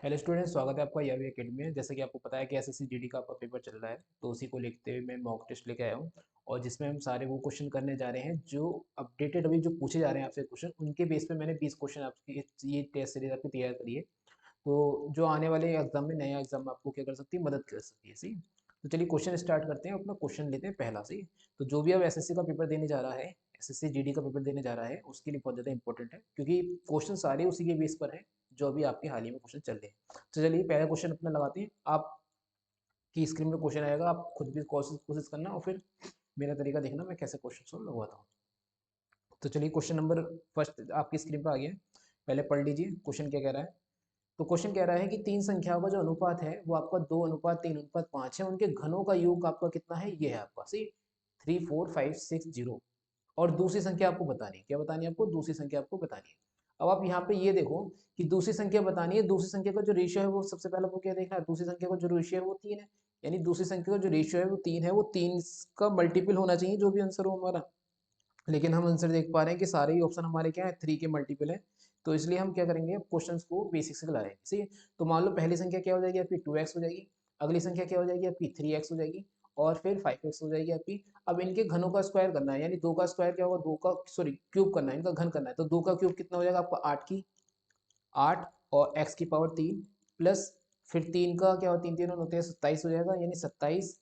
Hello student, स्वागत है आपका यावी एकेडमी में। जैसे कि आपको पता है कि एसएससी जीडी का आपका पेपर चल रहा है, तो उसी को लिखते हुए मैं मॉक टेस्ट लेके आया हूँ। और जिसमें हम सारे वो क्वेश्चन करने जा रहे हैं जो अपडेटेड अभी जो पूछे जा रहे हैं आपसे क्वेश्चन, उनके बेस पे मैंने 20 क्वेश्चन आपकी ये टेस्ट सीरीज आपकी तैयार करी है। तो जो आने वाले एग्जाम में, नया एग्जाम में आपको क्या कर सकती है, मदद कर सकती है। सही। तो चलिए क्वेश्चन स्टार्ट करते हैं। अपना क्वेश्चन लेते हैं पहला। सही। तो जो भी अब एसएससी का पेपर देने जा रहा है, एसएससी जीडी का पेपर देने जा रहा है, उसके लिए बहुत ज़्यादा इंपॉर्टेंट है, क्योंकि क्वेश्चन सारे उसी के बेस पर हैं जो अभी आपके हाल ही में क्वेश्चन चल रहे हैं। तो चलिए पहला क्वेश्चन अपना लगाते हैं। आपकी स्क्रीन में क्वेश्चन आएगा, आप खुद भी कोशिश कोशिश करना और फिर मेरा तरीका देखना मैं कैसे क्वेश्चन सॉल्व लगवाता हूँ। तो चलिए क्वेश्चन नंबर फर्स्ट आपकी स्क्रीन पर आ गया है। पहले पढ़ लीजिए क्वेश्चन क्या कह रहा है। तो क्वेश्चन कह रहा है कि तीन संख्याओं का जो अनुपात है वो आपका 2:3:5 है। उनके घनों का योग आपका कितना है, ये है आपका। सी 3, 4, 5, 6, 0। और दूसरी संख्या आपको बतानी है। क्या बतानी है आपको? दूसरी संख्या आपको बतानी है। अब आप यहाँ पे ये देखो कि दूसरी संख्या बतानी है। दूसरी संख्या का जो रेशियो है वो सबसे पहले आपको क्या देखना है, दूसरी संख्या का जो रेशियो है वो 3 है। यानी दूसरी संख्या का जो रेशियो है वो 3 है, वो 3 का मल्टीपल होना चाहिए जो भी आंसर हो हमारा। लेकिन हम आंसर देख पा रहे हैं कि सारे ही ऑप्शन हमारे क्या है, 3 के मल्टीपल है। तो इसलिए हम क्या करेंगे, क्वेश्चंस को बेसिक से लाएंगे। सही है। तो मान लो पहली संख्या क्या हो जाएगी आपकी, 2x हो जाएगी। अगली संख्या क्या हो जाएगी आपकी, 3x हो जाएगी। और फिर 5x हो जाएगी आपकी। अब इनके घनों का स्क्वायर करना है, यानी दो का स्क्वायर क्या होगा, दो का सॉरी क्यूब करना है, इनका घन करना है। तो दो का क्यूब कितना हो जाएगा आपका, 8 और x की पावर 3 प्लस फिर 3 का क्या हो, 3 3 होते हैं 27 हो जाएगा, यानी 27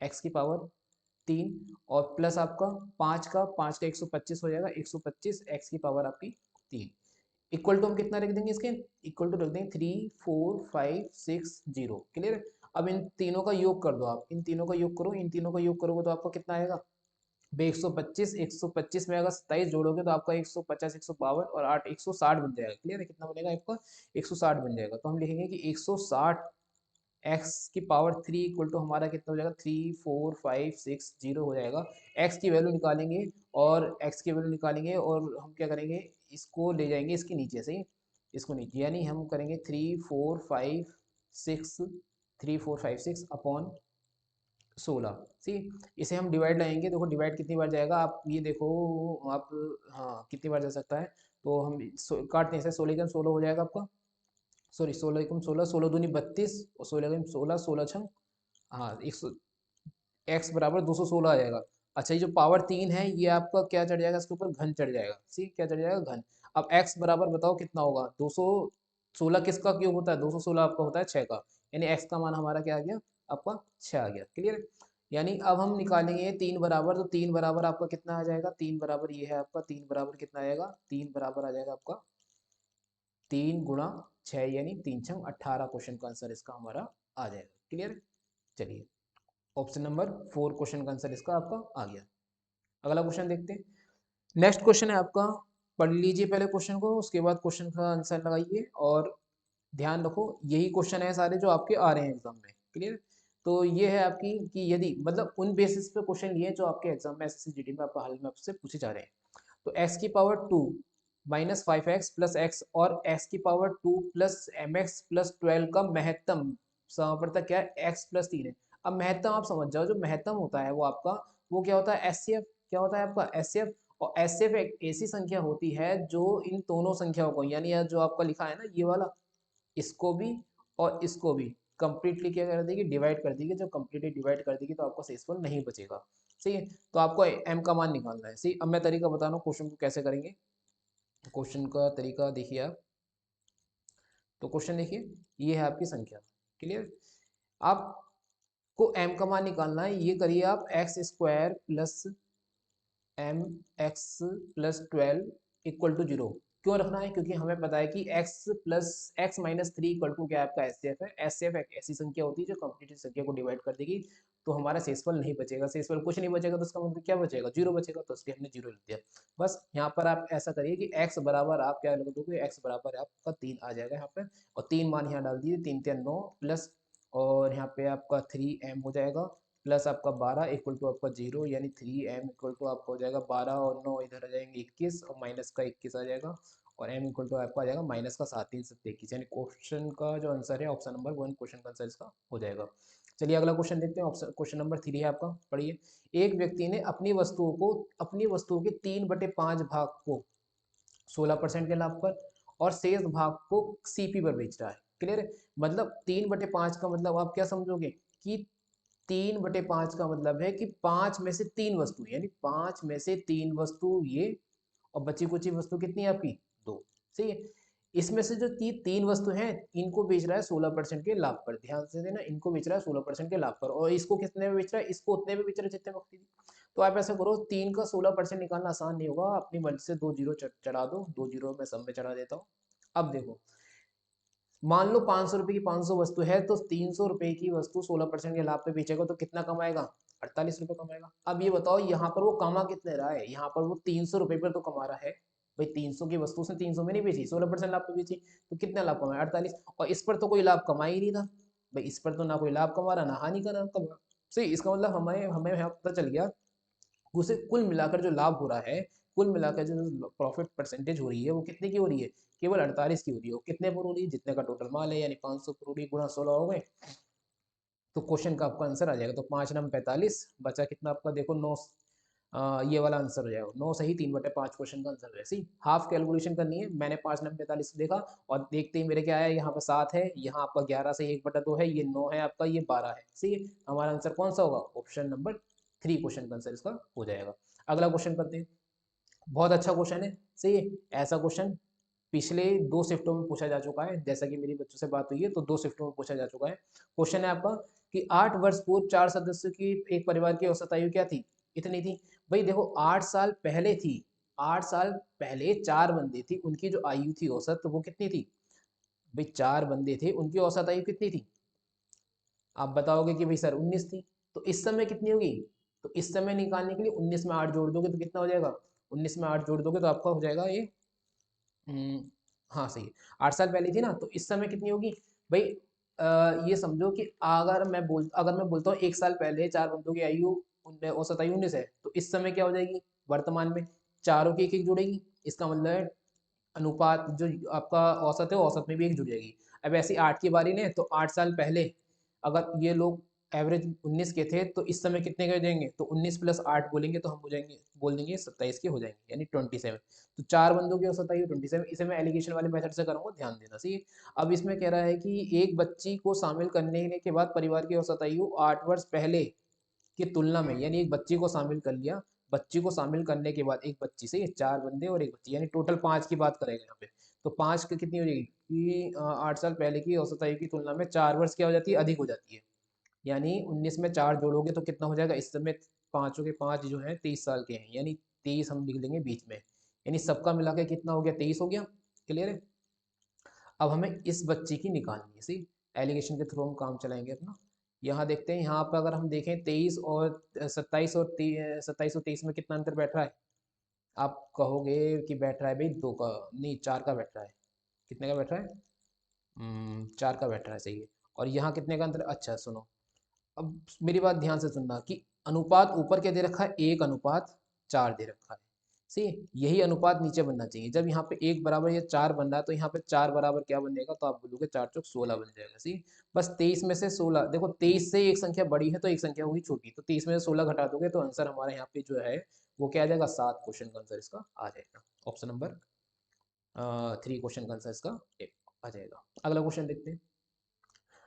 x की पावर 3 और प्लस आपका 5 का 125 हो जाएगा, 125 x की पावर आपकी 3। इक्वल टू हम कितना रख देंगे इसके, इक्वल टू रख देंगे 3, 4, 5, 6, 0। क्लियर है। अब इन तीनों का योग कर दो, आप इन तीनों का योग करो, इन तीनों का योग करोगे तो आपका कितना आएगा, 125 में अगर 27 जोड़ोगे तो आपका 150, 152 और 8 160 बन जाएगा। क्लियर है। कितना बनेगा आपका, 160 बन जाएगा। तो हम लिखेंगे कि 160 एक्स की पावर 3 इक्वल टू हमारा कितना हो जाएगा, 3, 4, 5, 6, 0 हो जाएगा। एक्स की वैल्यू निकालेंगे और एक्स की वैल्यू निकालेंगे और हम क्या करेंगे, इसको ले जाएंगे इसके नीचे। सही। इसको नीचे, यानी हम करेंगे 3, 4, 5, 6 अपॉन 16। सी इसे हम डिवाइड लाएंगे। देखो डिवाइड कितनी बार जाएगा, आप ये देखो आप, हाँ कितनी बार जा सकता है। तो हम काटते हैं इसे, 16 हो जाएगा आपका, सॉरी 16 16 दूनी 32 और 16 16 छंग, हाँ 100, एक्स बराबर 216 आ जाएगा। अच्छा ये जो पावर 3 है ये आपका क्या चढ़ जाएगा, इसके ऊपर घन चढ़ जाएगा। सी क्या चढ़ जाएगा, घन। अब एक्स बराबर बताओ कितना होगा, 216 किसका क्यूब होता है, 216 आपका होता है 6 का। यानी एक्स का मान हमारा क्या आ गया आपका, 6 आ गया। क्लियर। यानी अब हम निकालेंगे 3 बराबर, तो 3 बराबर आपका कितना आ जाएगा, 3 बराबर ये है आपका, 3 बराबर कितना आएगा, 3 बराबर आ जाएगा आपका 3 × 6 यानी 3 × 18। क्वेश्चन का आंसर इसका हमारा आ जाएगा। क्लियर। चलिए ऑप्शन नंबर 4 क्वेश्चन का आंसर इसका आपका आ गया। अगला क्वेश्चन देखते हैं। नेक्स्ट क्वेश्चन है आपका, पढ़ लीजिए पहले क्वेश्चन को, उसके बाद क्वेश्चन का आंसर लगाइए। और ध्यान रखो यही क्वेश्चन है सारे जो आपके आ रहे हैं एग्जाम में। क्लियर। तो ये है आपकी कि यदि मतलब उन बेसिस पे क्वेश्चन लिए जो आपके एग्जाम में एसएससी जीडी में आपका हाल में आपसे पूछे जा रहे हैं। तो x की पावर 2 -5x प्लस एक्स और x की पावर 2 प्लस mx प्लस 12 का महत्तम समापवर्तक क्या है, x प्लस 3 है। अब महत्तम आप समझ जाओ, जो महत्तम होता है वो आपका वो क्या होता है, एचसीएफ। क्या होता है आपका, एचसीएफ। और एचसीएफ एक ऐसी संख्या होती है जो इन दोनों संख्याओं को, यानी यह जो आपका लिखा है ना ये वाला, इसको भी और इसको भी कंप्लीटली क्या कर देगी, डिवाइड कर देगी। जब कंप्लीटली डिवाइड कर देगी तो आपका शेषफल नहीं बचेगा। सही है। तो आपको m का मान निकालना है। सही। अब मैं तरीका बता रहा हूँ क्वेश्चन को कैसे करेंगे। क्वेश्चन का तरीका देखिए आप। तो क्वेश्चन देखिए, ये है आपकी संख्या। क्लियर। आपको m का मान निकालना है। ये करिए आप, x² plus mx+12 equal to 0। क्यों रखना है, क्योंकि हमें पता है कि x+x-3 इक्वल टू क्या आपका एचसीएफ है। एचसीएफ एक ऐसी संख्या होती है जो कंप्लीट संख्या को डिवाइड कर देगी। तो हमारा शेषफल नहीं बचेगा, शेषफल कुछ नहीं बचेगा, तो इसका मतलब क्या बचेगा, 0 बचेगा। तो इसलिए हमने 0 लिख दिया। बस यहाँ पर आप ऐसा करिए कि x बराबर आप क्या लिख दोगे, x बराबर आपका 3 आ जाएगा यहाँ पर। और 3 मान यहाँ डाल दीजिए, 3 3 9 प्लस, और यहाँ पे आपका 3m हो जाएगा, प्लस आपका 12 इक्वल टू आपका 0, यानी 3m इक्वल टू आपका हो जाएगा 12 और 9 इधर आ जाएंगे 21 और माइनस का 21 आ जाएगा। और m इक्वल टू आपका आ जाएगा माइनस का 7 3 7 21। यानी क्वेश्चन का जो आंसर है ऑप्शन नंबर 1 क्वेश्चन का आंसर इसका हो जाएगा। चलिए अगला क्वेश्चन देखते हैं। ऑप्शन क्वेश्चन नंबर 3 है आपका, पढ़िए। एक व्यक्ति ने अपनी वस्तुओं के 3/5 भाग को 16% के लाभ पर और शेष भाग को सीपी पर बेच रहा है। क्लियर है? मतलब 3/5 का मतलब आप क्या समझोगे कि 3/5 का मतलब है कि 5 में से 3 वस्तु, यानी 5 में से 3 वस्तु ये, और बची कुची वस्तु कितनी है आपकी, 2। सही है। इसमें से जो तीन वस्तु हैं, इनको बेच रहा है 16% के लाभ पर, ध्यान से देना, इनको बेच रहा है 16% के लाभ पर, और इसको कितने में बेच रहा है, इसको उतने में बेच रहा है जितने में खरीदी। तो आप ऐसा करो, 3 का 16% निकालना आसान नहीं होगा, अपनी मर्जी से 2 जीरो चढ़ा दो, 2 जीरो मैं सब में चढ़ा देता हूँ। अब देखो, मान लो 500 रुपए की 500 वस्तु है, तो 300 रुपए की वस्तु 16% के लाभ पे बेचेगा तो कितना कमाएगा, 48 रुपए कमाएगा। अब ये बताओ यहाँ पर वो कमा कितने रहा है, यहाँ पर वो 300 रुपए पर तो कमा रहा है भाई, 300 की वस्तु उसने 300 में नहीं बेची, 16% लाभ पे बेची, तो कितना लाभ कमाया, 48। और इस पर तो कोई लाभ कमा ही नहीं था भाई, इस पर तो ना कोई लाभ कमा रहा, ना हानि का ना कमा। सही, इसका मतलब हमें हमें यहाँ पता चल गया, उसे कुल मिलाकर जो लाभ हो रहा है, कुल मिलाकर जो प्रॉफिट परसेंटेज हो रही है, वो कितने की हो रही है, केवल 48 की हो रही है। वो कितने पर हो रही है, जितने का टोटल माल है, यानी 500 पर हो रही है, गुणा 16 हो गए, तो क्वेश्चन का आपका आंसर आ जाएगा। तो 5×9 = 45, बचा कितना आपका, देखो 9, ये वाला आंसर हो जाएगा 9 सही, 3/5 क्वेश्चन का आंसर है। सी हाफ कैलकुलेशन करनी है, मैंने 5×9 = 45 देखा, और देखते ही मेरे क्या आया, यहाँ पर 7 है, यहाँ आपका 11 से 1/2 है, ये 9 है आपका, ये 12 है। सही, हमारा आंसर कौन सा होगा, ऑप्शन नंबर 3 क्वेश्चन का आंसर इसका हो जाएगा। अगला क्वेश्चन करते हैं, बहुत अच्छा क्वेश्चन है। सही है, ऐसा क्वेश्चन पिछले 2 शिफ्टों में पूछा जा चुका है, जैसा कि मेरी बच्चों से बात हुई है तो 2 शिफ्टों में पूछा जा चुका है। क्वेश्चन है आपका कि 8 वर्ष पूर्व 4 सदस्यों की एक परिवार की औसत आयु क्या थी, इतनी थी। भाई देखो 8 साल पहले थी, 8 साल पहले 4 बंदे थी, उनकी जो आयु थी औसत, तो वो कितनी थी भाई, 4 बंदे थे, उनकी औसत आयु कितनी थी। आप बताओगे कि भाई सर 19 थी, तो इस समय कितनी होगी, तो इस समय निकालने के लिए 19 में 8 जोड़ दोगे तो कितना हो जाएगा, 19 में 8 जोड़ दोगे तो आपका हो जाएगा ये, हाँ सही है, 8 साल पहले थी ना, तो इस समय कितनी होगी भाई, ये समझो कि अगर मैं बोलता हूँ 1 साल पहले 4 बंदों की आयु औसत आयु 19 है, तो इस समय क्या हो जाएगी, वर्तमान में चारों की एक एक जुड़ेगी, इसका मतलब है अनुपात जो आपका औसत है, औसत में भी एक जुड़ जाएगी। अब ऐसी 8 की बारी ने, तो 8 साल पहले अगर ये लोग एवरेज 19 के थे, तो इस समय कितने के हो जाएंगे, तो 19 + 8 बोलेंगे तो हम हो जाएंगे, बोल देंगे 27 के हो जाएंगे, यानी 27। तो 4 बंदों की औसत आयु 27, इसे मैं एलिगेशन वाले मेथड से करूँगा, ध्यान देना। सही है। अब इसमें कह रहा है कि एक बच्ची को शामिल करने के बाद परिवार की औसत आयु 8 वर्ष पहले की तुलना में, यानी एक बच्ची को शामिल कर लिया, बच्ची को शामिल करने के बाद एक बच्ची से 4 बंदे और एक बच्ची, यानी टोटल 5 की बात करेंगे यहाँ पे, तो 5 की कितनी हो जाएगी कि 8 साल पहले की औसत आयु की तुलना में 4 वर्ष क्या हो जाती है, अधिक हो जाती है। यानी 19 में 4 जोड़ोगे तो कितना हो जाएगा, इस समय पाँचों के 5 जो हैं 23 साल के हैं, यानी 23 हम लिख लेंगे बीच में, यानी सबका मिला के कितना हो गया, 23 हो गया। क्लियर है। अब हमें इस बच्ची की निकालनी है। सी एलिगेशन के थ्रू हम काम चलाएंगे अपना। यहाँ देखते हैं, यहाँ पर अगर हम देखें 23 और 27 और 27 और 23 में कितना अंतर बैठ रहा है, आप कहोगे कि बैठ रहा है भाई 2 का, नहीं 4 का बैठ रहा है। कितने का बैठ रहा है, 4 का बैठ रहा है। सही है। और यहाँ कितने का अंतर, अच्छा सुनो, अब मेरी बात ध्यान से सुनना कि अनुपात ऊपर क्या दे रखा है, 1:4 दे रखा है। सी यही अनुपात नीचे बनना चाहिए, जब यहाँ पे 1 बराबर या 4 बन रहा है, तो यहाँ पे 4 बराबर क्या बन जाएगा, तो आप बोलोगे 4 चौक 16 बन जाएगा। सी बस 23 में से 16, देखो 23 से एक संख्या बड़ी है तो एक संख्या हुई छोटी, तो 23 में से 16 घटा दोगे तो आंसर हमारे यहाँ पे जो है वो क्या आ जाएगा, 7 क्वेश्चन का आंसर इसका आ जाएगा। ऑप्शन नंबर 3 क्वेश्चन का आंसर इसका आ जाएगा। अगला क्वेश्चन देखते हैं।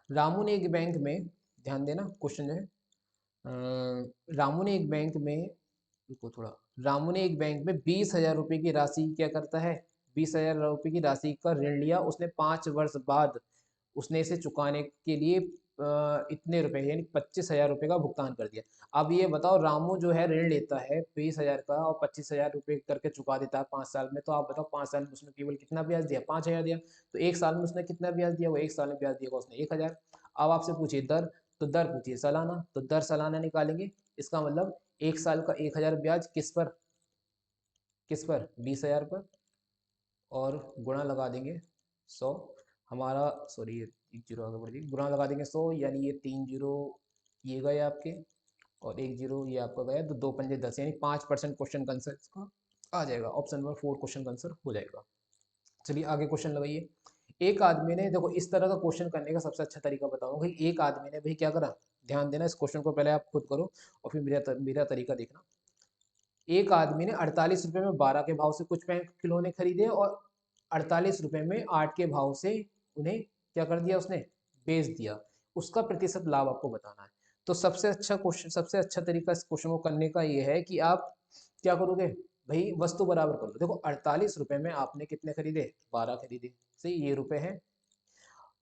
रामू ने एक बैंक में, ध्यान देना क्वेश्चन जो है, रामू ने एक बैंक में, रुको थोड़ा, रामू ने एक बैंक में 20,000 रुपये की राशि क्या करता है, 20,000 रुपये की राशि का ऋण लिया, उसने 5 वर्ष बाद उसने इसे चुकाने के लिए इतने रुपए यानी 25,000 रुपये का भुगतान कर दिया। अब ये बताओ, रामू जो है ऋण लेता है 20,000 का और 25,000 रुपये करके चुका देता है 5 साल में, तो आप बताओ 5 साल में उसने केवल कितना ब्याज दिया, 5,000 दिया, तो 1 साल में उसने कितना ब्याज दिया, वो 1 साल में ब्याज दिया उसने 1,000। अब आपसे पूछिए दर, तो दर पूछिए सालाना, तो दर सालाना निकालेंगे, इसका मतलब 1 साल का 1,000 ब्याज किस पर, किस पर, 20,000 पर, और गुणा लगा देंगे 100, हमारा सॉरी ये एक जीरो आगे बढ़ गई, गुणा लगा देंगे 100, यानी ये 3 जीरो ये गए आपके, और 1 जीरो ये आपका गया, तो 2×5 = 10, यानी 5% क्वेश्चन का आंसर इसका आ जाएगा। ऑप्शन नंबर 4 क्वेश्चन का आंसर हो जाएगा। चलिए आगे क्वेश्चन लगाइए। एक आदमी ने, देखो इस तरह का क्वेश्चन करने का सबसे अच्छा तरीका बताऊंगा कि एक आदमी ने भाई क्या करा, ध्यान देना, इस क्वेश्चन को पहले आप खुद करो और फिर मेरा तरीका देखना। एक आदमी ने 48 रुपये में 12 के भाव से कुछ खिलौने खरीदे और 48 रुपये में 8 के भाव से उन्हें क्या कर दिया उसने, बेच दिया, उसका प्रतिशत लाभ आपको बताना है। तो सबसे अच्छा क्वेश्चन, सबसे अच्छा तरीका इस क्वेश्चन को करने का ये है कि आप क्या करोगे भाई, वस्तु बराबर कर लो। देखो 48 रुपए में आपने कितने खरीदे, 12 खरीदे, सही, ये रुपए है,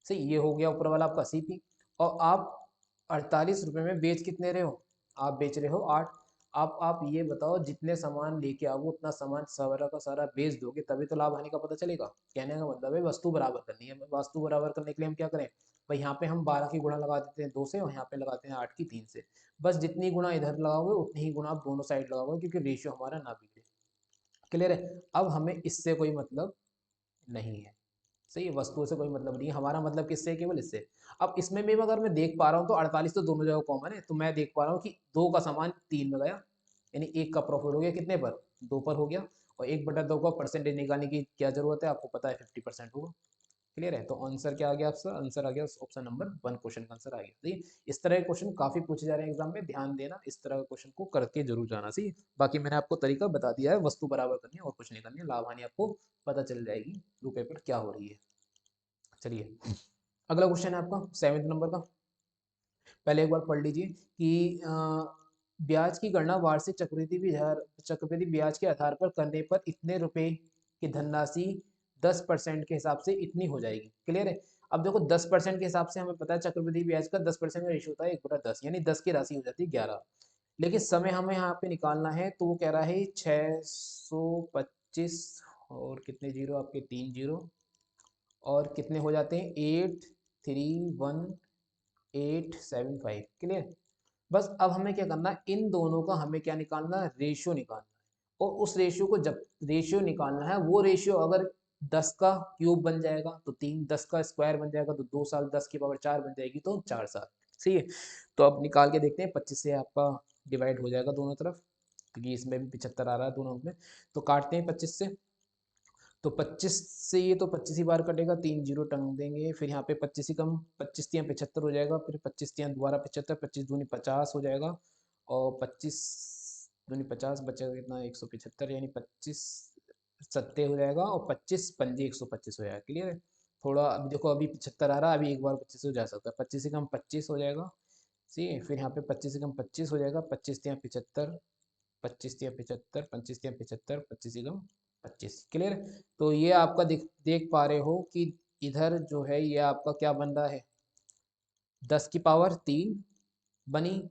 सही, ये हो गया ऊपर वाला आपका सीपी। और आप 48 रुपए में बेच कितने रहे हो, आप बेच रहे हो 8। आप ये बताओ, जितने सामान लेके आओ उतना सामान सारा का सारा बेच दोगे तभी तो लाभ हानि का पता चलेगा। कहने का मतलब है वस्तु बराबर करनी है। वस्तु बराबर करने के लिए हम क्या करें भाई, यहाँ पे हम 12 की गुणा लगा देते हैं 2 से, और यहाँ पे लगाते हैं 8 की 3 से। बस जितनी गुणा इधर लगाओगे उतनी ही गुणा आप दोनों साइड लगाओगे, क्योंकि रेशियो हमारा ना बिगड़े। क्लियर है। अब हमें इससे कोई मतलब नहीं है, सही है, वस्तुओं से कोई मतलब नहीं है, हमारा मतलब किससे है, केवल इससे। अब इसमें भी अगर मैं देख पा रहा हूँ तो 48 तो दोनों जगह कॉमन है, तो मैं देख पा रहा हूँ कि 2 का सामान 3 में गया, यानी 1 का प्रॉफिट हो गया कितने पर, 2 पर हो गया। और 1/2 का परसेंटेज निकालने की क्या जरूरत है, आपको पता है 50% होगा। क्लियर है। तो आंसर क्या आ गया आपका, आंसर आ गया ऑप्शन नंबर 1, क्वेश्चन का आंसर आ गया। सही, इस तरह के क्वेश्चन काफी पूछे जा रहे हैं एग्जाम में, ध्यान देना, इस तरह के क्वेश्चन को करके जरूर जाना। सही, बाकी मैंने आपको तरीका बता दिया है, वस्तु बराबर करनी है और कुछ नहीं करनी है, लाभ हानि आपको पता चल जाएगी रुपए पर क्या हो रही है। चलिए अगला क्वेश्चन है आपका 7वें नंबर का। पहले एक बार पढ़ लीजिए कि ब्याज की गणना वार्षिक चक्रवृद्धि ब्याज के आधार पर करने पर इतने रुपए की धनराशि 10% के हिसाब से इतनी हो जाएगी। क्लियर है। अब देखो 10% के हिसाब से हमें पता है चक्रवृद्धि ब्याज का 10% का रेशियो होता है 1/10, यानी 10 की राशि हो जाती है 11। लेकिन समय हमें यहाँ पे निकालना है, तो वो कह रहा है 625, और कितने जीरो आपके, 3 जीरो, और कितने हो जाते हैं 831,875। क्लियर। बस अब हमें क्या करना है, इन दोनों का हमें क्या निकालना है, रेशियो निकालना है। और उस रेशियो को, जब रेशियो निकालना है, वो रेशियो अगर 10 का क्यूब बन जाएगा तो 3, 10 का स्क्वायर बन जाएगा तो 2 साल, 10 की पावर 4 बन जाएगी तो 4 साल। सही है। तो अब निकाल के देखते हैं, 25 से आपका डिवाइड हो जाएगा दोनों तरफ, क्योंकि इसमें भी 75 आ रहा है दोनों में। तो काटते हैं 25 से, तो 25 से ये तो 25 ही बार कटेगा, 3 जीरो टंग देंगे, फिर यहाँ पे 25 ही कम, 25 तियाँ 75 हो जाएगा, फिर 25 तियाँ दोबारा 75, 25 दूनी 50 हो जाएगा, और 25 दूनी 50 बचेगा कितना, 175, यानी 25 सत्ते हो जाएगा, और 25 पंजे 125 हो जाएगा। क्लियर है। थोड़ा अभी देखो, अभी 75 आ रहा है, अभी एक बार 25 हो जा सकता है, 25 से कम 25 हो जाएगा। सही है। फिर यहाँ पे 25 से कम 25 हो जाएगा, 25 तियाँ 75, 25 तियाँ 75, 25 तियाँ 75, 25 से कम 25। क्लियर। तो ये आपका देख पा रहे हो कि इधर जो है ये आपका क्या बन रहा है, 10 की पावर 3 बनी,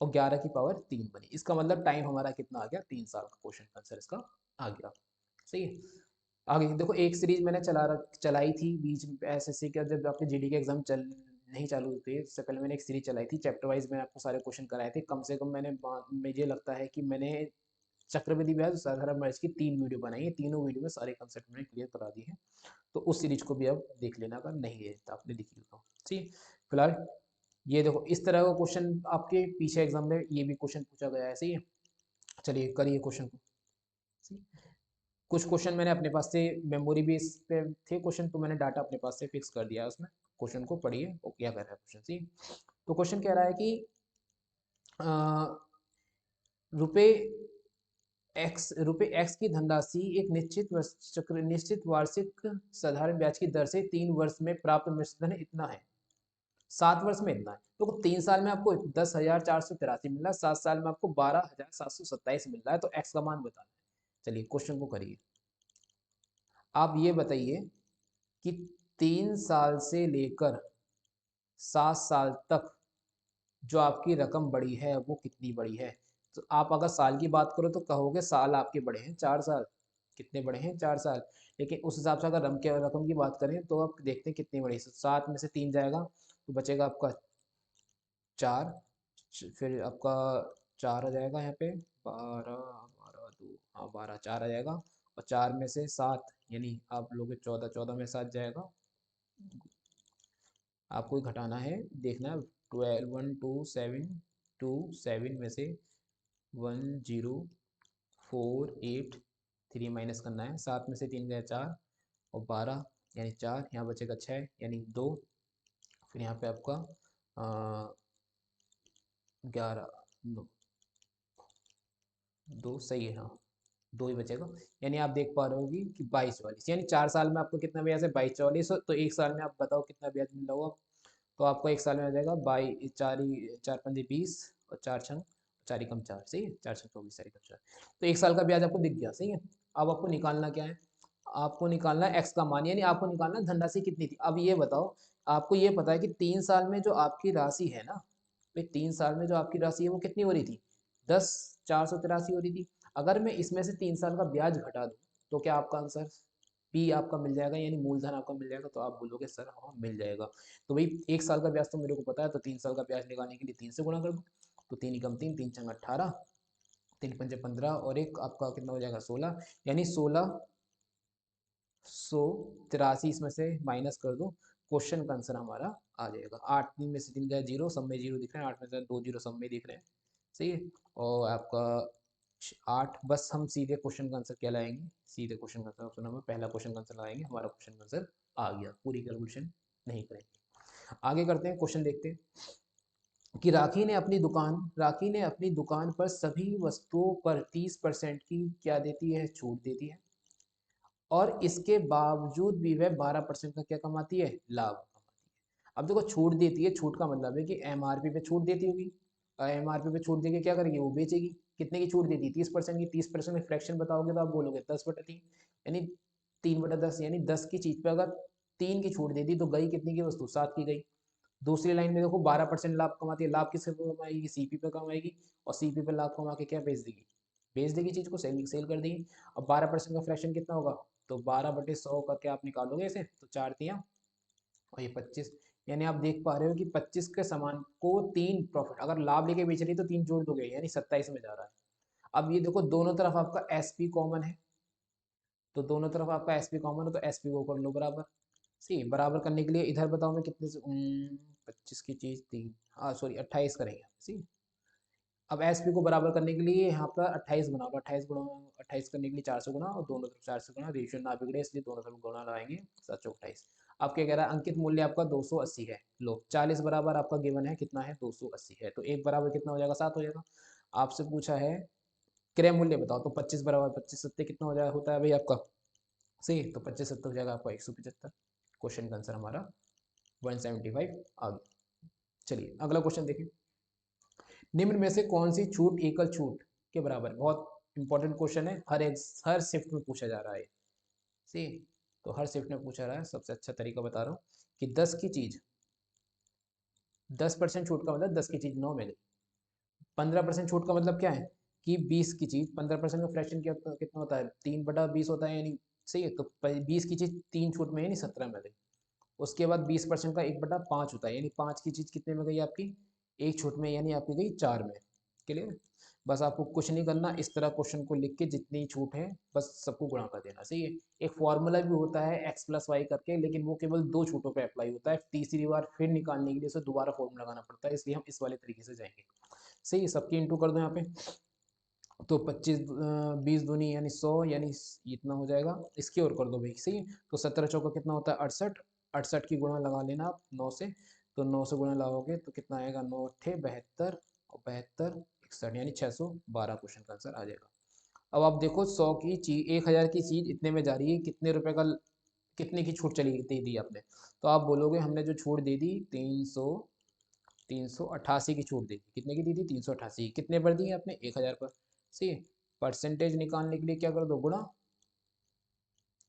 और 11 की पावर 3 बनी। इसका मतलब टाइम हमारा कितना आ गया, 3 साल का, क्वेश्चन आंसर इसका आ गया। सही है। आगे देखो, एक सीरीज मैंने चलाई थी बीच में, एसएससी का जब आपके जीडी के एग्जाम चल नहीं चालू थे उससे पहले मैंने एक सीरीज चलाई थी, चैप्टर वाइज मैंने आपको सारे क्वेश्चन कराए थे। कम से कम मुझे लगता है कि मैंने चक्रवृद्धि ब्याज साधारण ब्याज की 3 वीडियो बनाई है, तीनों वीडियो में सारे कंसेप्ट मैंने क्लियर करा दिए हैं। तो उस सीरीज को भी आप देख लेना, अगर नहीं है तो आपने देखी हो तो। ठीक। फिलहाल ये देखो, इस तरह का क्वेश्चन आपके पीछे एग्जाम में ये भी क्वेश्चन पूछा गया है। सही है। चलिए करिए क्वेश्चन को। कुछ क्वेश्चन मैंने अपने पास से मेमोरी बेस पे थे क्वेश्चन, तो मैंने डाटा अपने पास से फिक्स कर दिया है उसमें। क्वेश्चन को पढ़िए वो क्या कर रहा है क्वेश्चन। सी, तो क्वेश्चन कह रहा है कि रुपए एक्स की धनराशि एक निश्चित वार्षिक साधारण ब्याज की दर से 3 वर्ष में प्राप्त मिश्रधन इतना है, 7 वर्ष में इतना है। तो 3 साल में आपको 10,483 मिल रहा है, 7 साल में आपको 12,727 मिल रहा है, तो एक्स का मान बताना है। चलिए क्वेश्चन को करिए। आप ये बताइए कि 3 साल से लेकर 7 साल तक जो आपकी रकम बढ़ी है वो कितनी बढ़ी है। तो आप अगर साल की बात करो तो कहोगे साल आपके बढ़े हैं 4 साल, कितने बढ़े हैं 4 साल। लेकिन उस हिसाब से अगर रकम की बात करें तो आप देखते हैं कितनी बढ़ी है। 7 में से 3 जाएगा तो बचेगा आपका 4, फिर आपका 4 आ जाएगा यहाँ पे, 12 12 2, हाँ 12, 4 आ जाएगा, और 4 में से 7, यानी आप लोग 14, 14 में 7 जाएगा, आपको ही घटाना है, देखना 12, 1 2 7 2 7 में से 1 0 4 8 3 माइनस करना है, 7 में से 3 गया 4, और 12 यानी 4, यहाँ बचेगा 6 यानी 2, फिर यहाँ पे आपका 11 2 2 सही है हाँ। दो ही बचेगा। यानी आप देख पा रहे होगी कि 22 44, यानी 4 साल में आपको कितना ब्याज है 22 44, तो एक साल में आप बताओ कितना ब्याज मिल रहा होगा। तो आपको एक साल में आ जाएगा 22 4 पंजे 20 और 4 छंग 4 एकम 4, सही है, 4 छंग 24 4 एकम 4। तो एक साल का ब्याज आपको दिख गया, सही है। अब आपको निकालना क्या है, आपको निकालना है एक्स का मान, यानी आपको निकालना है धनराशि कितनी थी। अब ये बताओ, आपको ये पता है कि 3 साल में जो आपकी राशि है ना, भाई 3 साल में जो आपकी राशि है वो कितनी हो रही थी, 10 483 हो रही थी। अगर मैं इसमें से 3 साल का ब्याज घटा दूँ तो क्या आपका आंसर पी आपका मिल जाएगा, यानी मूलधन आपका मिल जाएगा। तो आप बोलोगे सर हाँ मिल जाएगा। तो भाई एक साल का ब्याज तो मेरे को पता है, तो 3 साल का ब्याज निकालने के लिए 3 से गुणा कर दो। तो 3 एकम 3, 3 छंग 18, 3 पंजे 15 और एक आपका कितना हो जाएगा 16, यानी 1683 इसमें से माइनस कर दो, क्वेश्चन का आंसर हमारा आ जाएगा। 8 3 में से 3 गया जीरो, सब में जीरो दिख रहे हैं, 8 में से 2 जीरो सब में दिख रहे हैं, सही है। और आपका 8, बस हम सीधे क्वेश्चन का आंसर क्या लाएंगे, सीधे क्वेश्चन का आंसर ऑप्शन नंबर पहला क्वेश्चन का आंसर लगाएंगे, हमारा क्वेश्चन का आंसर आ गया, पूरी कैलकुलेशन नहीं करेंगे। आगे करते हैं, क्वेश्चन देखते हैं कि राखी ने अपनी दुकान पर सभी वस्तुओं पर 30% की क्या देती है, छूट देती है, और इसके बावजूद भी वह 12% का क्या कमाती है, लाभ कमाती है। अब देखो छूट देती है, छूट का मतलब है कि एमआरपी पे छूट देती होगी, और एमआरपी पे छूट देके क्या करेगी, वो बेचेगी। कितने की छूट देती है, 30% की। 30% में फ्रैक्शन बताओगे तो आप बोलोगे 10/3, यानी 3/10, यानी 10 की चीज पे अगर 3 की छूट दे दी तो गई कितनी की वस्तु, 7 की गई। दूसरी लाइन में देखो 12% लाभ कमाती है, लाभ किससे कमाएगी, सीपी पे कमाएगी, और सीपी पे लाभ कमा के क्या बेच देगी, बेच देगी चीज को, सेल सेल कर देगी। अब 12% का फ्रैक्शन कितना होगा, तो 12/100 करके आप निकालोगे इसे, तो 4 तियाँ और ये 25, यानी आप देख पा रहे हो कि 25 के सामान को 3 प्रॉफिट, अगर लाभ लेके बेच रही है तो 3 जोड़ दोगे, यानी 27 में जा रहा है। अब ये देखो दोनों तरफ आपका एसपी कॉमन है, तो दोनों तरफ आपका एसपी कॉमन है, तो एसपी को कर लो बराबर। सी बराबर करने के लिए इधर बताओ मैं कितने से 25 की चीज 3, हाँ सॉरी 28 करेंगे, सी। अब एस पी को बराबर करने के लिए यहाँ पर 28 बना लो, 28 करने के लिए 4 से गुणा, और दोनों तरफ 4 से गुणा, रेशियो ना बिगड़े इसलिए दोनों तरफ गुणा लगाएंगे, 7 चौक 28। अब क्या कह रहा है, अंकित मूल्य आपका 280 है। लो 40 बराबर आपका गिवन है कितना है, 280 है, तो एक बराबर कितना हो जाएगा, 7 हो जाएगा। आपसे पूछा है क्रय मूल्य बताओ, तो 25 बराबर 25 सत्ते कितना हो जाएगा, होता है भाई आपका, सही, तो 25 सत्ते हो जाएगा आपका 175। क्वेश्चन का आंसर हमारा 175 आ गया। चलिए अगला क्वेश्चन देखिए, निम्न में से कौन सी छूट एकल छूट के बराबर, बहुत इंपॉर्टेंट क्वेश्चन है, हर शिफ्ट में पूछा जा रहा है, सी। तो हर शिफ्ट में पूछा रहा है, सबसे अच्छा तरीका बता रहा हूँ कि 10 की चीज 10% छूट का मतलब 10 की चीज 9 में गई। 15% छूट का मतलब क्या है कि 20 की चीज 15% का फ्रैक्शन क्या कितना होता है, 3/20 होता है, यानी सही है, तो 20 की चीज 3 छूट में यानी 17 में गई। उसके बाद 20% का 1/5 होता है, यानी 5 की चीज कितने में गई आपकी, एक छूट में, यानी आपकी गई 4 में। क्लियर। बस आपको कुछ नहीं करना, इस तरह क्वेश्चन को लिख के जितनी छूट है बस सबको गुणा कर देना, सही है। एक फॉर्मूला भी होता है x+y करके, लेकिन वो केवल 2 छूटों पे अप्लाई होता है, तीसरी बार फिर निकालने के लिए उसे दोबारा फॉर्मूला लगाना पड़ता है, इसलिए हम इस वाले तरीके से जाएंगे। सही है, सबकी इंटू कर दो यहाँ पे, तो 25 20 दूनी यानी 100, यानी इतना हो जाएगा, इसकी ओर कर दो भाई, सही है। तो 17 चौका कितना होता है 68, 68 की गुणा लगा लेना आप 9 से, तो 9 से गुणा लगाओगे तो कितना आएगा, 9 अट्ठे 72 और 72 61, यानी 612 क्वेश्चन का आंसर आ जाएगा। अब आप देखो 100 की चीज 1000 की चीज इतने में जा रही है, कितने रुपए का, कितने की छूट चली दे दी आपने, तो आप बोलोगे हमने जो छूट दे दी 388 की छूट दी थी, कितने की दी थी 388, कितने पर दी आपने 1000 पर, सही। परसेंटेज निकालने के लिए क्या कर दो, गुणा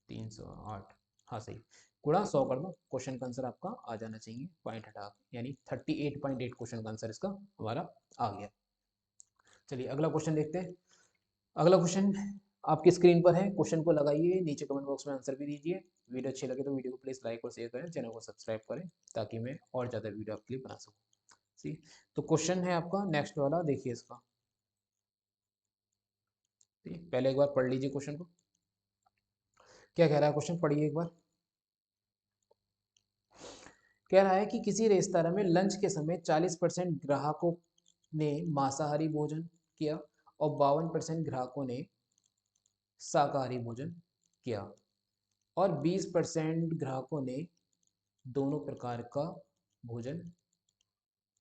308, हाँ सही, गुणा 100 कर दो, क्वेश्चन का आंसर आपका आ जाना चाहिए, पॉइंट हटा के, यानी 38.8 क्वेश्चन का आंसर इसका हमारा आ गया। चलिए अगला क्वेश्चन देखते हैं। अगला क्वेश्चन आपकी स्क्रीन पर है, क्वेश्चन को लगाइए, नीचे कमेंट बॉक्स में आंसर भी दीजिए। वीडियो अच्छी लगे तो वीडियो को प्लीज लाइक और शेयर करें, चैनल को सब्सक्राइब करें, ताकि मैं और ज़्यादा वीडियो आपके लिए बना सकूँ। सी, तो क्वेश्चन है आपका नेक्स्ट वाला, देखिए इसका, पहले एक बार पढ़ लीजिए क्वेश्चन को, क्या कह रहा है क्वेश्चन, पढ़िए एक बार। कह रहा है कि किसी रेस्तरां में लंच के समय 40% ग्राहकों ने मांसाहारी भोजन किया और 52% ग्राहकों ने शाकाहारी भोजन किया, और 20% ग्राहकों ने दोनों प्रकार का भोजन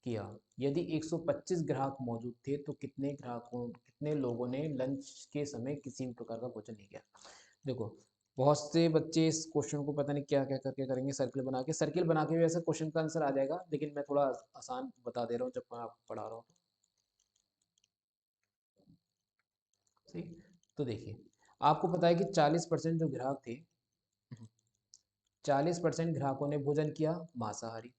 किया। यदि 125 ग्राहक मौजूद थे तो कितने लोगों ने लंच के समय किसी भी प्रकार का भोजन नहीं किया। देखो, बहुत से बच्चे इस क्वेश्चन को पता नहीं क्या क्या करके करेंगे, सर्किल बना के भी ऐसे क्वेश्चन का आंसर आ जाएगा, लेकिन मैं थोड़ा आसान बता दे रहा हूँ जब मैं आपको पढ़ा रहा हूँ। सही। तो देखिए, आपको पता है कि 40% जो ग्राहक थे, 40% ग्राहकों ने भोजन किया मांसाहारी,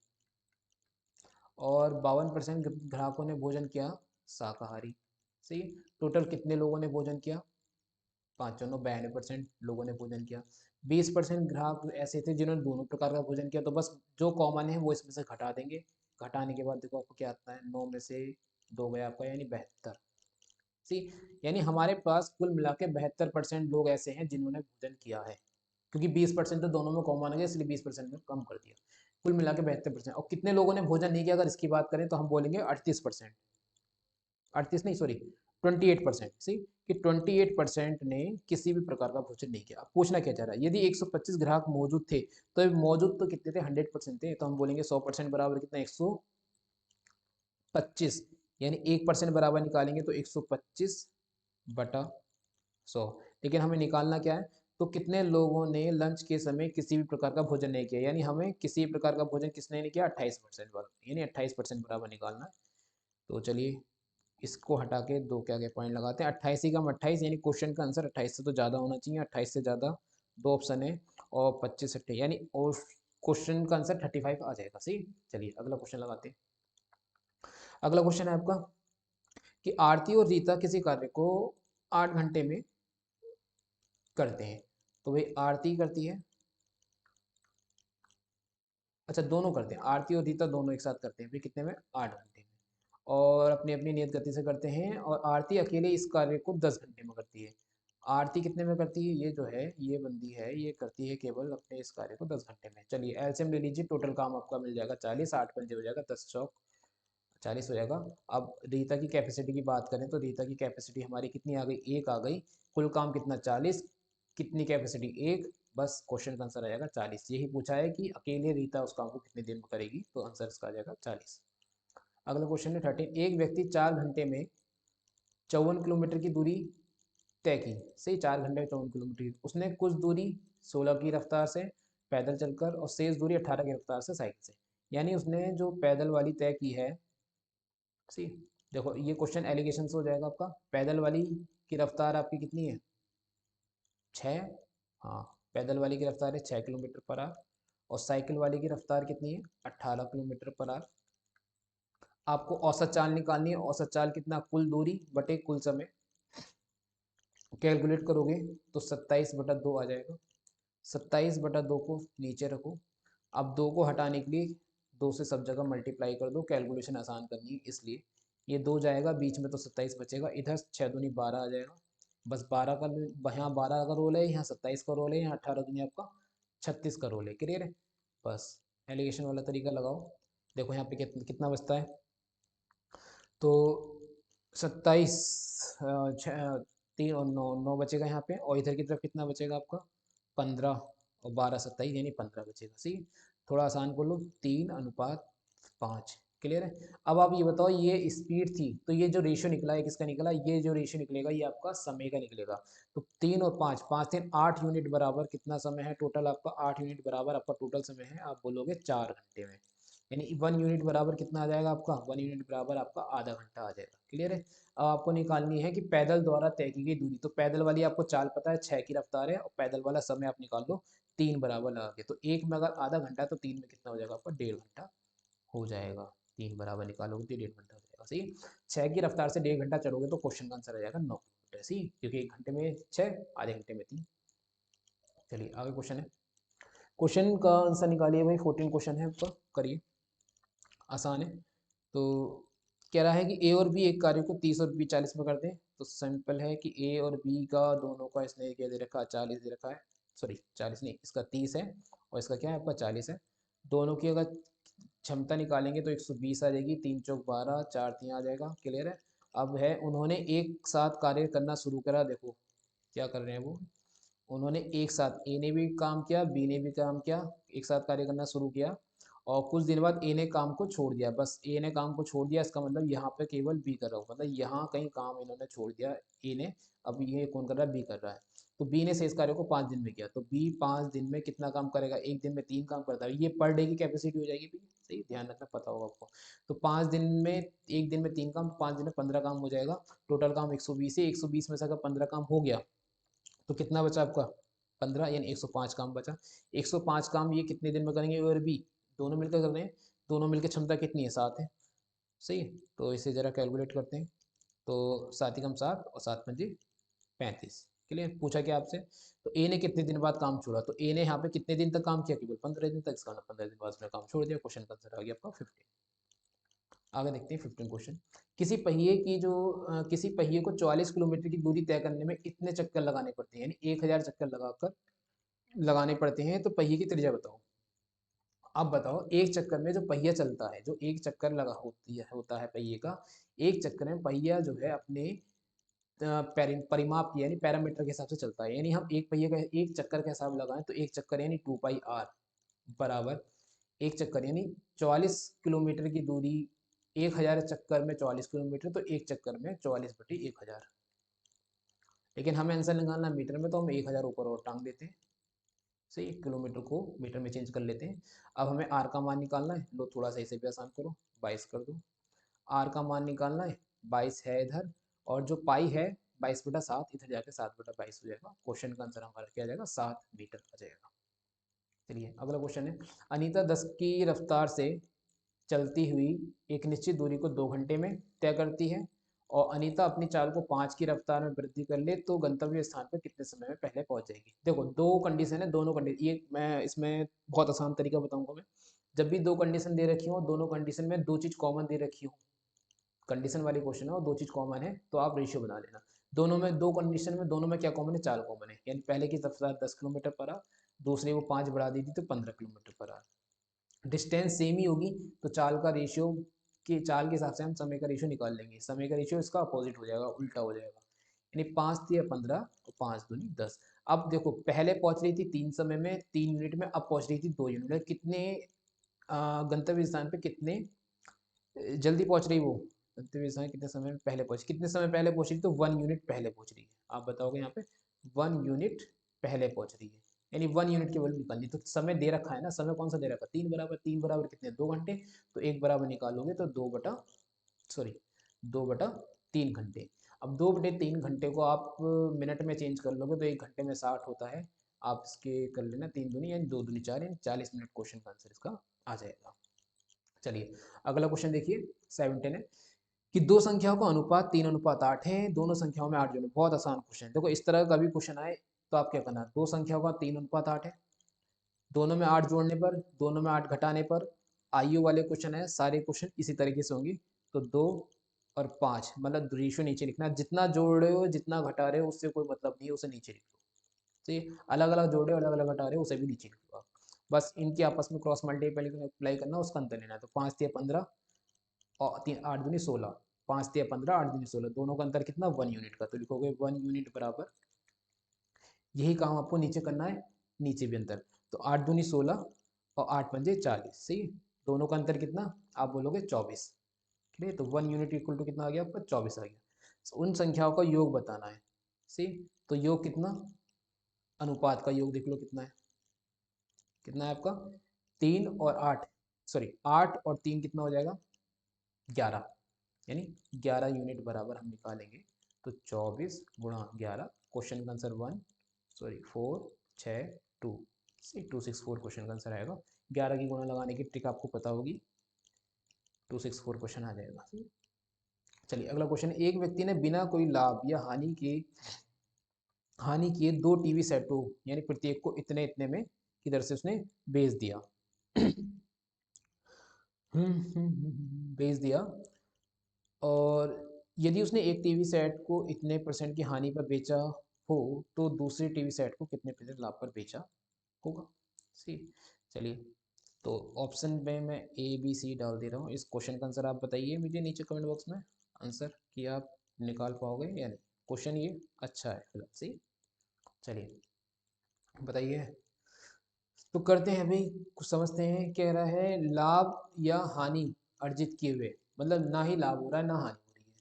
और 52% ग्राहकों ने भोजन किया शाकाहारी। सही। टोटल कितने लोगों ने भोजन किया? 92% लोगों ने भोजन किया। 20% ग्राहक ऐसे थे जिन्होंने दोनों प्रकार का भोजन किया, तो बस जो कॉमन है वो इसमें से घटा देंगे। घटाने के बाद देखो आपको क्या आता है, 9 में से 2 गया आपका, यानी 72। सी, यानी हमारे पास कुल मिला के 72% लोग ऐसे हैं जिन्होंने भोजन किया है, क्योंकि 20% तो दोनों में कॉमन है, इसलिए 20% में कम कर दिया। कुल मिला के 72%। और कितने लोगों ने भोजन नहीं किया, अगर इसकी बात करें तो हम बोलेंगे 38%। 38 नहीं, सॉरी, 28%। सी, कि 28% ने किसी भी प्रकार का भोजन नहीं किया। अब पूछना क्या चाह रहा है, यदि 125 ग्राहक मौजूद थे, तो मौजूद तो कितने थे? 100% थे, तो हम बोलेंगे 100% बराबर कितना? 125। यानी 1% बराबर निकालेंगे तो 125/100। लेकिन हमें निकालना क्या है? तो कितने लोगों ने लंच के समय किसी भी प्रकार का भोजन नहीं किया, यानी हमें किसी भी प्रकार का भोजन किसने नहीं किया? 28% बराबर, यानी 28% बराबर निकालना है। तो चलिए, इसको हटा के दो क्या क्या पॉइंट लगाते हैं। 28 ही कम 28, यानी क्वेश्चन का आंसर 28 से तो ज़्यादा होना चाहिए। 28 से ज़्यादा दो ऑप्शन है, और 25 से, यानी और क्वेश्चन का आंसर 35 आ जाएगा। सही। चलिए अगला क्वेश्चन लगाते हैं। अगला क्वेश्चन है आपका कि आरती और रीता किसी कार्य को 8 घंटे में करते हैं। तो भाई आरती करती है, अच्छा दोनों करते हैं, आरती और रीता दोनों एक साथ करते हैं, फिर कितने में? 8 घंटे में। और अपनी अपनी नियत गति से करते हैं, और आरती अकेले इस कार्य को 10 घंटे में करती है। आरती कितने में करती है? ये जो है, ये बंदी है, ये करती है केवल अपने इस कार्य को 10 घंटे में। चलिए एलसीएम ले लीजिए, टोटल काम आपका मिल जाएगा 40, 8 पंजे हो जाएगा, 10 चौक 40 हो जाएगा। अब रीता की कैपेसिटी की बात करें तो रीता की कैपेसिटी हमारी कितनी आ गई? 1 आ गई। कुल काम कितना? 40। कितनी कैपेसिटी? 1। बस क्वेश्चन का आंसर आ जाएगा 40। यही पूछा है कि अकेले रीता उस काम को कितने दिन में करेगी, तो आंसर इसका आ जाएगा 40। अगला क्वेश्चन है 13। एक व्यक्ति 4 घंटे में 54 किलोमीटर की दूरी तय की। सही, 4 घंटे में 54 किलोमीटर उसने कुछ दूरी 16 की रफ्तार से पैदल चलकर, और शेष दूरी 18 की रफ्तार से साइकिल से। यानी उसने जो पैदल वाली तय की है, सी, देखो ये क्वेश्चन एलिगेशन से हो जाएगा आपका। पैदल वाली की रफ्तार आपकी कितनी है? 6। हाँ, पैदल वाली की रफ्तार है 6 किलोमीटर पर आवर, और साइकिल वाली की रफ्तार कितनी है? 18 किलोमीटर पर आवर। आपको औसत चाल निकालनी है। औसत चाल कितना? कुल दूरी बटे कुल समय। कैलकुलेट करोगे तो 27/2 आ जाएगा। 27/2 को नीचे रखो। अब 2 को हटाने के लिए 2 से सब जगह मल्टीप्लाई कर दो, कैलकुलेशन आसान करनी है इसलिए। ये 2 जाएगा बीच में तो 27 बचेगा, इधर 6 दूनी 12 आ जाएगा। बस 12 का, यहाँ 12 का रोल है, यहाँ 27 का रोल है, यहाँ 18 दूनी आपका 36 का रोल है। क्लियर है? बस एलिगेशन वाला तरीका लगाओ। देखो यहाँ पे कितना बचता है, तो 27, 3 और 9 बचेगा यहाँ पे, और इधर की तरफ कितना बचेगा आपका? 15, और 12 27, यानी 15 बचेगा। सही। थोड़ा आसान कर लो, 3:5। क्लियर है? अब आप ये बताओ, ये स्पीड थी, तो ये जो रेशियो निकला है किसका निकला? ये जो रेशियो निकलेगा ये आपका समय का निकलेगा। तो 3 और 5, 5 3 8 यूनिट बराबर कितना समय है टोटल आपका? 8 यूनिट बराबर आपका टोटल समय है, आप बोलोगे 4 घंटे में। यानी 1 यूनिट बराबर कितना आ जाएगा आपका? 1 यूनिट बराबर आपका आधा घंटा आ जाएगा। क्लियर है? अब आपको निकालनी है कि पैदल द्वारा तय की गई दूरी। तो पैदल वाली आपको चाल पता है, 6 की रफ्तार है, और पैदल वाला समय आप निकाल लो 3 बराबर लगा के। तो एक में अगर आधा घंटा है तो 3 में कितना हो जाएगा आपका? 1.5 घंटा हो जाएगा। 3 बराबर निकालोगे तो 1.5 घंटा हो जाएगा। सही। 6 की रफ्तार से 1.5 घंटा चलोगे तो क्वेश्चन का आंसर आ जाएगा 9 किलोमीटर। सही, क्योंकि 1 घंटे में 6, आधे घंटे में 3। चलिए आगे क्वेश्चन है। क्वेश्चन का आंसर निकालिए भाई। 14 क्वेश्चन है आपका, करिए, आसान है। तो कह रहा है कि ए और बी एक कार्य को 30 और बी 40 में करते हैं। तो सिंपल है कि ए और बी का दोनों का इसने क्या दे रखा है? 40 दे रखा है। सॉरी 40 नहीं, इसका 30 है, और इसका क्या है आपका? 40 है। दोनों की अगर क्षमता निकालेंगे तो 120 आ जाएगी। 3 चौक 12, 4 3 आ जाएगा। क्लियर है? अब है, उन्होंने एक साथ कार्य करना शुरू करा। देखो क्या कर रहे हैं वो, उन्होंने एक साथ, ए ने भी काम किया, बी ने भी काम किया, एक साथ कार्य करना शुरू किया, और कुछ दिन बाद ए ने काम को छोड़ दिया, बस ए ने काम को छोड़ दिया, इसका मतलब यहाँ पे केवल बी कर रहा हूँ, मतलब यहाँ कहीं काम इन्होंने छोड़ दिया ए ने, अब ये कौन कर रहा है, बी कर रहा है। तो बी ने शेष कार्य को 5 दिन में किया, तो बी 5 दिन में कितना काम करेगा, एक दिन में 3 काम करता है, ये पर डे की कैपेसिटी हो जाएगी। सही ध्यान रखना, पता होगा आपको। तो 5 दिन में, एक दिन में 3 काम, 5 दिन में 15 काम हो जाएगा। टोटल काम 120 है, 120 में से अगर 15 काम हो गया तो कितना बचा आपका, 15, यानी 105 काम बचा। 105 काम ये कितने दिन में करेंगे, ए और बी दोनों मिलकर कर रहे हैं, दोनों मिलकर क्षमता कितनी है, 7 है। सही है, तो इसे जरा कैलकुलेट करते हैं। तो 7 एकम 7 और 7 पंजे 35। क्लियर, पूछा क्या आपसे, तो ए ने कितने दिन बाद काम छोड़ा, तो ए ने यहाँ पे कितने दिन तक काम किया, केवल 15 दिन तक, इसका मतलब 15 दिन बाद उसने काम छोड़ दिया। क्वेश्चन का आंसर आ गया आपका 15। आगे देखते हैं 15 क्वेश्चन। किसी पहिए को 44 किलोमीटर की दूरी तय करने में इतने चक्कर लगाने पड़ते हैं, यानी 1000 चक्कर लगाने पड़ते हैं, तो पहिए की त्रिज्या बताओ। अब बताओ, एक चक्कर में जो पहिया चलता है, जो एक चक्कर लगा होता है पहिए का, एक चक्कर में पहिया जो है अपने परिमाप की यानी पैरामीटर के हिसाब से चलता है, यानी हम एक पहिए का एक चक्कर का हिसाब लगाएं तो एक चक्कर यानी 2πr बराबर, एक चक्कर यानी 44 किलोमीटर की दूरी, 1000 चक्कर में 44 किलोमीटर, तो एक चक्कर में 44/1000। लेकिन हमें आंसर निकालना मीटर में, तो हम 1000 ऊपर और टांग देते हैं। सही, किलोमीटर को मीटर में चेंज कर लेते हैं। अब हमें आर का मान निकालना है, लो थोड़ा सा इसे भी आसान करो, 22 कर दो। आर का मान निकालना है, 22 है इधर, और जो पाई है 22/7, इधर जाके 7/22 हो जाएगा। क्वेश्चन का आंसर हमारा क्या आ जाएगा, 7 मीटर आ जाएगा। चलिए अगला क्वेश्चन है, अनीता 10 की रफ्तार से चलती हुई एक निश्चित दूरी को 2 घंटे में तय करती है, और अनीता अपनी चाल को 5 की रफ्तार में वृद्धि कर ले तो गंतव्य स्थान पर कितने समय में पहले पहुंच जाएगी। देखो दो कंडीशन है, दोनों कंडीशन, ये मैं इसमें बहुत आसान तरीका बताऊंगा मैं। जब भी दो कंडीशन दे रखी हो, दोनों कंडीशन में दो चीज कॉमन दे रखी हो, कंडीशन वाली क्वेश्चन है और दो चीज कॉमन है, तो आप रेशियो बना लेना। दोनों में, दो कंडीशन में, दोनों में क्या कॉमन है, चाल कॉमन है, यानी पहले की रफ्तार 10 किलोमीटर पर आवर, दूसरी वो 5 बढ़ा दी थी तो 15 kilometre per hour. Distance same ही होगी, तो चाल का रेशियो, कि चाल के हिसाब से हम समय का रेशियो निकाल लेंगे, समय का रेशियो इसका अपोजिट हो जाएगा, उल्टा हो जाएगा, यानी 5 तिया 15 और 5 दूनी 10। अब देखो पहले पहुंच रही थी 3 समय में 3 यूनिट में, अब पहुंच रही थी 2 यूनिट में, कितने गंतव्य स्थान पे कितने जल्दी पहुंच रही वो, गंतव्य स्थान कितने समय में पहले पहुंची, कितने समय पहले पहुंच रही, तो 1 यूनिट पहले पहुंच रही है। आप बताओगे यहाँ पे 1 यूनिट पहले पहुंच रही है, यानी 1 यूनिट की वैल्यू निकालनी, तो समय दे रखा है ना, समय कौन सा दे रखा है, 3 बराबर, 3 बराबर कितने, 2 घंटे, तो 1 बराबर निकालोगे तो 2/3 घंटे। अब 2/3 घंटे को आप मिनट में चेंज कर लोगे तो 1 घंटे में 60 होता है। आप इसके कर लेना 3 दूनी यानी 2 दूनी 4, यानी 40 मिनट क्वेश्चन का आंसर इसका आ जाएगा। चलिए अगला क्वेश्चन देखिए, 17 है कि दो संख्याओं का अनुपात 3:8 है, दोनों संख्याओं में 8 जोड़ो। बहुत आसान क्वेश्चन है, देखो इस तरह का भी क्वेश्चन आए तो आप क्या करना, दो संख्याओं का 3:8 है, दोनों में 8 जोड़ने पर, दोनों में 8 घटाने पर, आईयू वाले क्वेश्चन है, सारे क्वेश्चन इसी तरीके से होंगे। तो 2 और 5, मतलब रेशियो नीचे लिखना, जितना जोड़ रहे हो जितना घटा रहे हो उससे कोई मतलब नहीं है, उसे नीचे लिख लो। ठीक, अलग अलग जोड़ रहे हो अलग अलग घटा रहे हो उसे भी नीचे लिख लो आप। बस इनके आपस में क्रॉस मल्टीप्लाई करना, उसका अंतर लेना है। तो 5 तिया 15 और 3 8 दूनी 16, 5 तिया 15 8 दूनी 16, दोनों का अंतर कितना, 1 यूनिट का, तो लिखोगे 1 यूनिट बराबर, यही काम आपको नीचे करना है, नीचे भी अंतर। तो 8 दूनी 16 और 8 पंजे 40, सही है, दोनों का अंतर कितना, आप बोलोगे 24। ठीक है, तो 1 यूनिट इक्वल टू कितना आ गया आपका, 24 आ गया। उन संख्याओं का योग बताना है। सही, तो योग कितना, अनुपात का योग देख लो कितना है, कितना है आपका, 3 और 8, सॉरी 8 और 3 कितना हो जाएगा, 11, यानी 11 यूनिट बराबर हम निकालेंगे। तो 24 × 11, क्वेश्चन का आंसर 264 क्वेश्चन का आंसर आएगा। 11 की गुणा लगाने की ट्रिक आपको पता होगी, 264 क्वेश्चन आ जाएगा। चलिए अगला क्वेश्चन, एक व्यक्ति ने बिना कोई लाभ या हानि किए 2 टीवी सेटों यानी प्रत्येक को इतने इतने में की दर से उसने बेच दिया। बेच दिया, और यदि उसने एक टीवी सेट को इतने परसेंट की हानि पर बेचा हो तो दूसरे टीवी सेट को कितने प्रतिशत लाभ पर बेचा होगा। सी, चलिए तो ऑप्शन में मैं ए बी सी डाल दे रहा हूँ, इस क्वेश्चन का आंसर आप बताइए मुझे नीचे कमेंट बॉक्स में, आंसर कि आप निकाल पाओगे या नहीं। क्वेश्चन ये अच्छा है फिलहाल, सी, चलिए बताइए। तो करते हैं भाई, कुछ समझते हैं। कह रहा है लाभ या हानि अर्जित किए हुए, मतलब ना ही लाभ हो रहा है ना हानि हो रही है।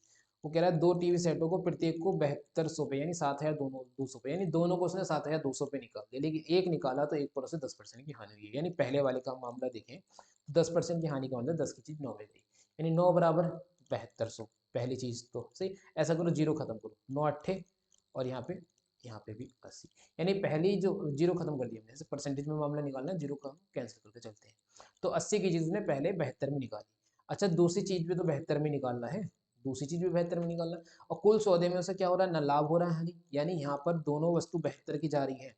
वो कह रहा है दो टीवी सेटों को प्रत्येक को 7200 पे यानी 7000 दोनों 200 पे, यानी दोनों को उसने 7200 पे निकाल दिया, लेकिन एक निकाला तो एक पर उसे 10% की हानि हुई है। यानी पहले वाले का मामला देखें, 10% की हानि का मतलब 10 की चीज़ 9 में गई, यानी 9 बराबर 7200, पहली चीज़ तो सही। ऐसा करो, जीरो खत्म करो, 9 अट्ठे और यहाँ पे भी 80, यानी पहली जो जीरो खत्म कर दिया, जैसे परसेंटेज में मामला निकालना है, जीरो का कैंसिल करके चलते हैं। तो 80 की चीज़ ने पहले 72 में निकाली। अच्छा, दूसरी चीज़ भी तो 72 में निकालना है, दूसरी चीज़ भी 72 में निकालना है। और कुल सौदे में उसे क्या हो रहा है, न लाभ हो रहा है हानि, यानी यहाँ पर दोनों वस्तु 72 की जा रही है,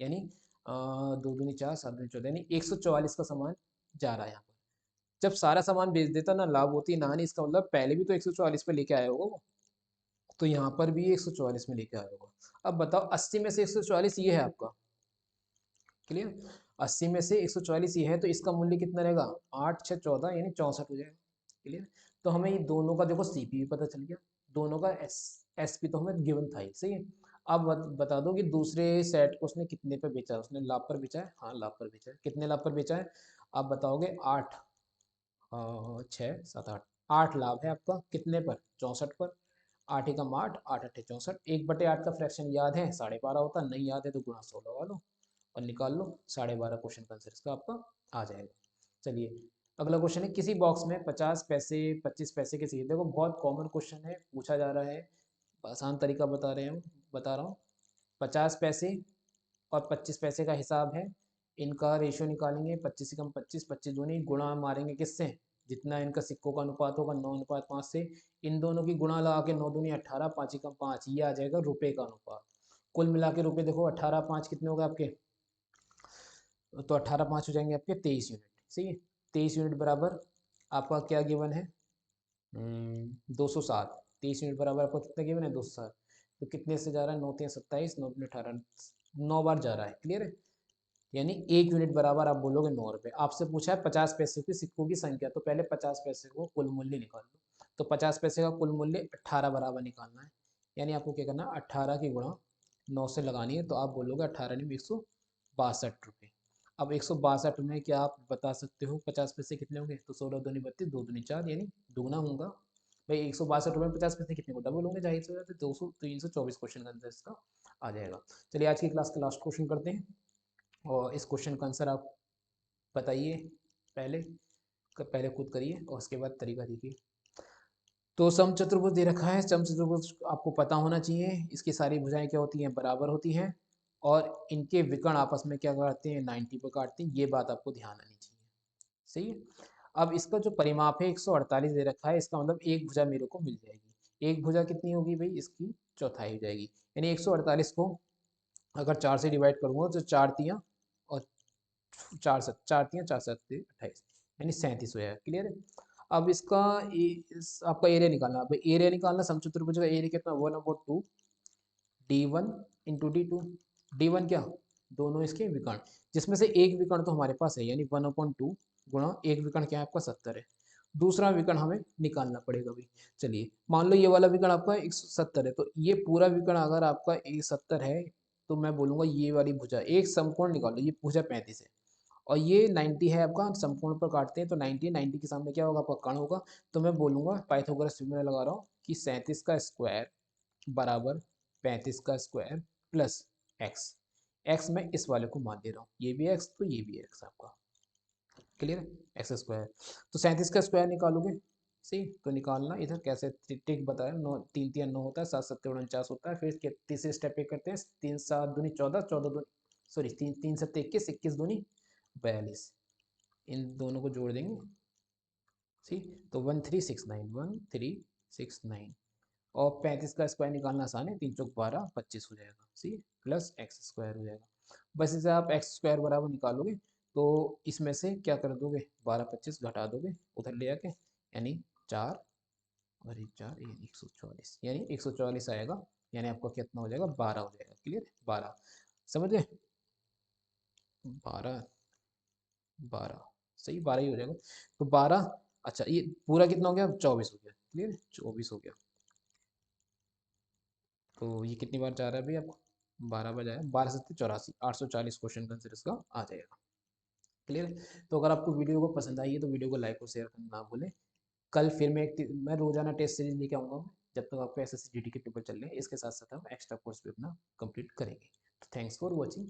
यानी दो दूनी चार, सात दूनी 14, यानी 144 का सामान जा रहा है यहाँ पर। जब सारा सामान बेच देता ना लाभ होती ना हानि, इसका मतलब पहले भी तो 144 पे लेके आया होगा वो, तो यहाँ पर भी 144 में लेके आया होगा। अब बताओ 80 में से 144 ये है आपका, क्लियर। 80 में से 144 ये है, तो इसका मूल्य कितना रहेगा, 8 6 14 यानी 64 हो जाएगा, क्लियर। तो हमें ये दोनों का देखो सीपी भी पता चल गया, दोनों का एसपी तो हमें गिवन था ही, सही है। अब बता दो कि दूसरे सेट को उसने कितने पे बेचा है, उसने लाभ पर बेचा है, हाँ लाभ पर बेचा है। कितने लाभ पर बेचा है, आप बताओगे 8 6 7 8, 8 लाभ है आपका, कितने पर, 64 पर। 8 एकम 8, 8 अट्ठे 64, 1/8 का फ्रैक्शन याद है 12.5 होता, नहीं याद है तो गुणा 100 लगा लो और निकाल लो, 12.5 क्वेश्चन का आंसर इसका आपका आ जाएगा। चलिए अगला क्वेश्चन है, किसी बॉक्स में 50 पैसे 25 पैसे के सिक्के, देखो बहुत कॉमन क्वेश्चन है, पूछा जा रहा है, आसान तरीका बता रहा हूँ। 50 पैसे और 25 पैसे का हिसाब है, इनका रेशियो निकालेंगे, 25 से कम 25, 25 दूनी गुणा मारेंगे किससे, जितना इनका सिक्कों का अनुपात होगा 9:5 से, इन दोनों की गुणा लगा के 9 दूनी 18, 5 एकम 5, ये आ जाएगा रुपए का अनुपात। कुल मिला के रुपए देखो 18 5 कितने हो गए आपके, तो 18 5 हो जाएंगे आपके 23 यूनिट, सही है। 23 यूनिट बराबर आपका क्या गिवन है, 207। 23 यूनिट बराबर आपको कितना गिवन है, 207। तो कितने से जा रहा है, 9 3 27, 9 दूनी 18, 9 बार जा रहा है, क्लियर है। यानी 1 यूनिट बराबर आप बोलोगे 9 रुपये। आपसे पूछा है 50 पैसे के सिक्कों की संख्या, तो पहले 50 पैसे को कुल मूल्य निकाल लो। तो 50 पैसे का कुल मूल्य 18 बराबर निकालना है, यानी आपको क्या करना है, 18 की गुणा 9 से लगानी है, तो आप बोलोगे 18 नहीं 162 रुपये। अब 162 में क्या आप बता सकते हो 50 पैसे कितने होंगे, तो 16 दूनी 32, 2 दूनी 4, यानी दुगना होगा भाई। 162 रुपये में 50 पैसे कितने को डबल होंगे, जाहिर से 200 324 क्वेश्चन का आंसर इसका आ जाएगा। चलिए आज की क्लास का लास्ट क्वेश्चन करते हैं, और इस क्वेश्चन का आंसर आप बताइए, पहले पहले खुद करिए और उसके बाद तरीका देखिए। तो समचतुर्भुज दे रखा है, समचतुर्भुज आपको पता होना चाहिए, इसकी सारी भुजाएं क्या होती हैं, बराबर होती हैं, और इनके विकर्ण आपस में क्या करते हैं, 90 पर काटते हैं, ये बात आपको ध्यान आनी चाहिए, सही है। अब इसका जो परिमाप है 148 दे रखा है, इसका मतलब एक भुजा मेरे को मिल जाएगी। एक भुजा कितनी होगी भाई, इसकी चौथाई हो जाएगी, यानी 148 को अगर 4 से डिवाइड करूंगा तो 4 तियाँ और 4 तियाँ 4 7 28, यानी 37 हो जाएगा, क्लियर है। अब इसका आपका एरिया निकालना, अब एरिया निकालना, समचतुर्भुज का एरिया कितना, 1/2 D1 इंटू D2। D1 क्या, दोनों इसके विकर्ण, जिसमें से एक विकर्ण तो हमारे पास है, यानी 1/2 गुणा एक विकर्ण क्या है आपका 70 है, दूसरा विकर्ण हमें निकालना पड़ेगा भाई। चलिए मान लो ये वाला विकर्ण आपका 170 है, तो ये पूरा विकर्ण अगर आपका 170 है, तो मैं बोलूंगा ये वाली भुजा, एक समकोण निकालो, ये भुजा 35 है, और ये 90 है आपका, समकोण पर काटते हैं तो 90 90 के सामने क्या होगा आपका कर्ण होगा, तो मैं बोलूंगा पाइथागोरस थ्योरम लगा रहा हूँ कि 37 का स्क्वायर बराबर 35 का स्क्वायर प्लस एक्स। एक्स मैं इस वाले को मान दे रहा हूँ, ये भी एक्स तो ये भी एक्स आपका, क्लियर है, एक्स स्क्वायर। तो 37 का स्क्वायर निकालोगे, सही, तो निकालना इधर कैसे, ट्रिक बताया, 9 3 3 9 होता है, 7 7 49 होता है, फिर तीसरे स्टेप पे करते हैं, 3 7 दूनी 14, 14 दूनी सॉरी 3 3 7 21, 21 दूनी 42, इन दोनों को जोड़ देंगे, ठीक, तो 1369, 1369, और 35 का स्क्वायर निकालना आसान है, 3 चौक 12 25 हो जाएगा, ठीक, प्लस एक्स स्क्वायर हो जाएगा। बस इसे आप एक्स स्क्वायर बराबर निकालोगे, तो इसमें से क्या कर दोगे, 12 25 घटा दोगे उधर ले आके, यानी 4 और 4 ये 144, यानी 144 आएगा, यानी आपका कितना हो जाएगा, 12 हो जाएगा, क्लियर, 12 समझ गए, 12 12 सही, 12 ही हो जाएगा, तो 12। अच्छा ये पूरा कितना हो गया, 24 हो गया, क्लियर, 24 हो गया। तो ये कितनी बार जा रहा है भाई आपको, 12 बार जाएगा, 12 7 84, 840 क्वेश्चन का आंसर इसका आ जाएगा। क्लियर। तो अगर आपको वीडियो को पसंद आई है तो वीडियो को लाइक और शेयर करना ना भूलें। कल फिर मैं रोजाना टेस्ट सीरीज लेके आऊँगा जब तक आपको एसएससी जीडी के पेपर चल रहे हैं। इसके साथ साथ हम एक्स्ट्रा कोर्स भी अपना कंप्लीट करेंगे। तो थैंक्स फॉर वॉचिंग।